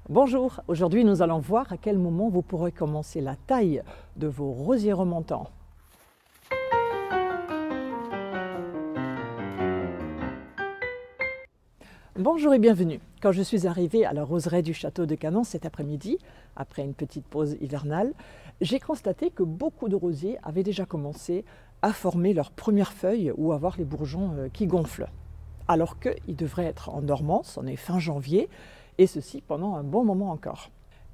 Bonjour, aujourd'hui nous allons voir à quel moment vous pourrez commencer la taille de vos rosiers remontants. Bonjour et bienvenue. Quand je suis arrivée à la roseraie du château de Canon cet après-midi, après une petite pause hivernale, j'ai constaté que beaucoup de rosiers avaient déjà commencé à former leurs premières feuilles ou avoir les bourgeons qui gonflent. Alors qu'ils devraient être en dormance, on est fin janvier, et ceci pendant un bon moment encore.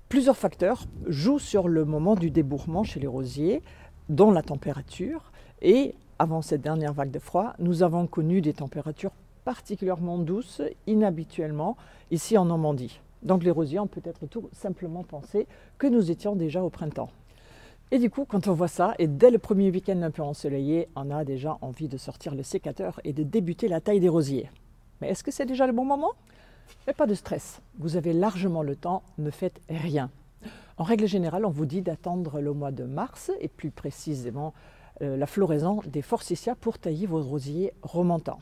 Plusieurs facteurs jouent sur le moment du débourrement chez les rosiers, dont la température, et avant cette dernière vague de froid, nous avons connu des températures particulièrement douces, inhabituellement, ici en Normandie. Donc les rosiers ont peut-être tout simplement pensé que nous étions déjà au printemps. Et du coup, quand on voit ça, et dès le premier week-end un peu ensoleillé, on a déjà envie de sortir le sécateur et de débuter la taille des rosiers. Mais est-ce que c'est déjà le bon moment ? Mais pas de stress, vous avez largement le temps, ne faites rien. En règle générale, on vous dit d'attendre le mois de mars, et plus précisément la floraison des forsythias pour tailler vos rosiers remontants.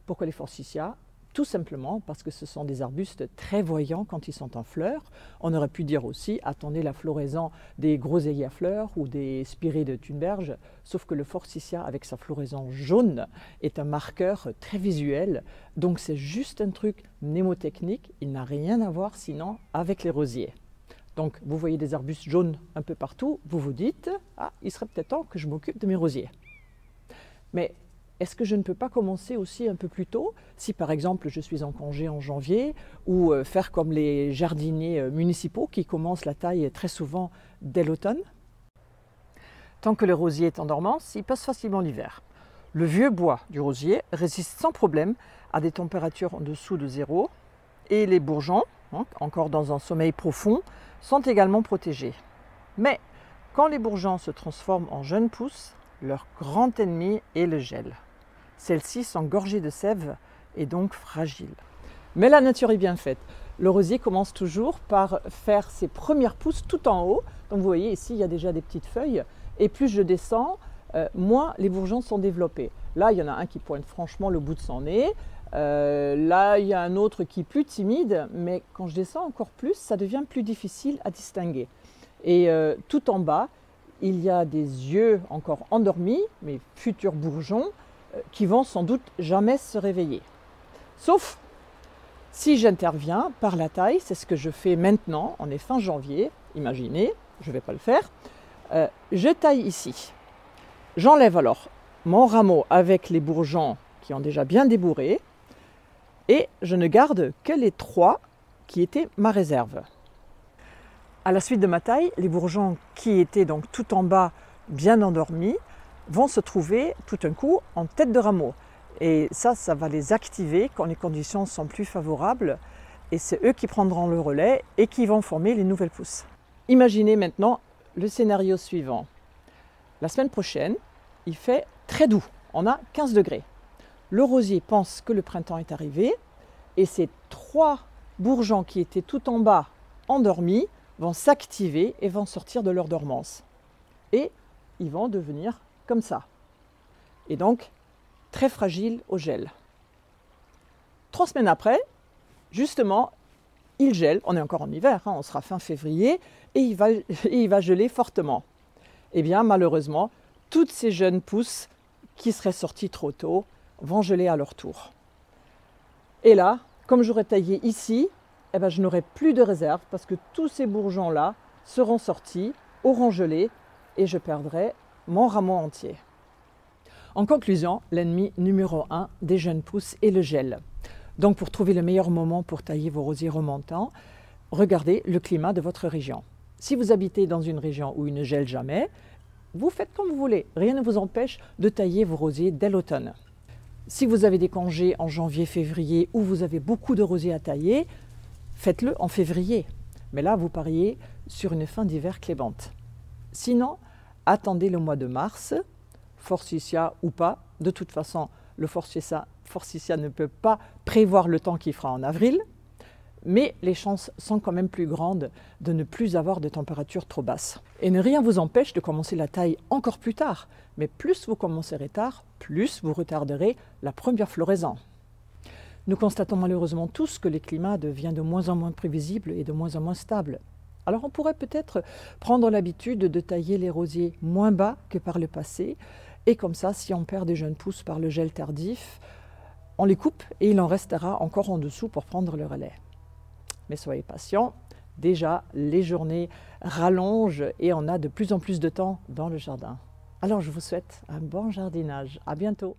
Pourquoi les forsythias ? Tout simplement parce que ce sont des arbustes très voyants quand ils sont en fleurs. On aurait pu dire aussi, attendez la floraison des groseilliers à fleurs ou des spirées de Thunberge, sauf que le forsythia avec sa floraison jaune est un marqueur très visuel, donc c'est juste un truc mnémotechnique, il n'a rien à voir sinon avec les rosiers. Donc vous voyez des arbustes jaunes un peu partout, vous vous dites, ah, il serait peut-être temps que je m'occupe de mes rosiers. Mais est-ce que je ne peux pas commencer aussi un peu plus tôt, si par exemple je suis en congé en janvier, ou faire comme les jardiniers municipaux qui commencent la taille très souvent dès l'automne? Tant que le rosier est en dormance, il passe facilement l'hiver. Le vieux bois du rosier résiste sans problème à des températures en dessous de zéro, et les bourgeons, encore dans un sommeil profond, sont également protégés. Mais quand les bourgeons se transforment en jeunes pousses, leur grand ennemi est le gel. Celles-ci sont gorgées de sève et donc fragiles. Mais la nature est bien faite. Le rosier commence toujours par faire ses premières pousses tout en haut. Donc vous voyez ici, il y a déjà des petites feuilles. Et plus je descends, moins les bourgeons sont développés. Là, il y en a un qui pointe franchement le bout de son nez. Là, il y a un autre qui est plus timide. Mais quand je descends encore plus, ça devient plus difficile à distinguer. Et tout en bas, il y a des yeux encore endormis, mes futurs bourgeons, qui vont sans doute jamais se réveiller. Sauf si j'interviens par la taille, c'est ce que je fais maintenant, on est fin janvier, imaginez, je ne vais pas le faire, je taille ici. J'enlève alors mon rameau avec les bourgeons qui ont déjà bien débourré et je ne garde que les 3 qui étaient ma réserve. À la suite de ma taille, les bourgeons qui étaient donc tout en bas bien endormis vont se trouver tout d'un coup en tête de rameau. Et ça va les activer quand les conditions sont plus favorables. Et c'est eux qui prendront le relais et qui vont former les nouvelles pousses. Imaginez maintenant le scénario suivant. La semaine prochaine, il fait très doux. On a 15 degrés. Le rosier pense que le printemps est arrivé et ces 3 bourgeons qui étaient tout en bas endormis vont s'activer et vont sortir de leur dormance. Et ils vont devenir comme ça. Et donc, très fragile au gel. 3 semaines après, justement, il gèle. On est encore en hiver, on sera fin février, et il va geler fortement. Eh bien, malheureusement, toutes ces jeunes pousses qui seraient sorties trop tôt vont geler à leur tour. Et là, comme j'aurais taillé ici, eh ben, je n'aurai plus de réserve parce que tous ces bourgeons-là seront sortis, auront gelé, et je perdrai mon rameau entier. En conclusion, l'ennemi numéro 1 des jeunes pousses est le gel. Donc pour trouver le meilleur moment pour tailler vos rosiers remontants, regardez le climat de votre région. Si vous habitez dans une région où il ne gèle jamais, vous faites comme vous voulez. Rien ne vous empêche de tailler vos rosiers dès l'automne. Si vous avez des congés en janvier, février, où vous avez beaucoup de rosiers à tailler, faites-le en février. Mais là, vous pariez sur une fin d'hiver clémente. Sinon, attendez le mois de mars, forsythia ou pas. De toute façon, le forsythia ne peut pas prévoir le temps qu'il fera en avril, mais les chances sont quand même plus grandes de ne plus avoir de température trop basse. Et ne rien vous empêche de commencer la taille encore plus tard, mais plus vous commencerez tard, plus vous retarderez la première floraison. Nous constatons malheureusement tous que le climat devient de moins en moins prévisible et de moins en moins stable. Alors on pourrait peut-être prendre l'habitude de tailler les rosiers moins bas que par le passé, et comme ça, si on perd des jeunes pousses par le gel tardif, on les coupe et il en restera encore en dessous pour prendre le relais. Mais soyez patients, déjà les journées rallongent et on a de plus en plus de temps dans le jardin. Alors je vous souhaite un bon jardinage. À bientôt.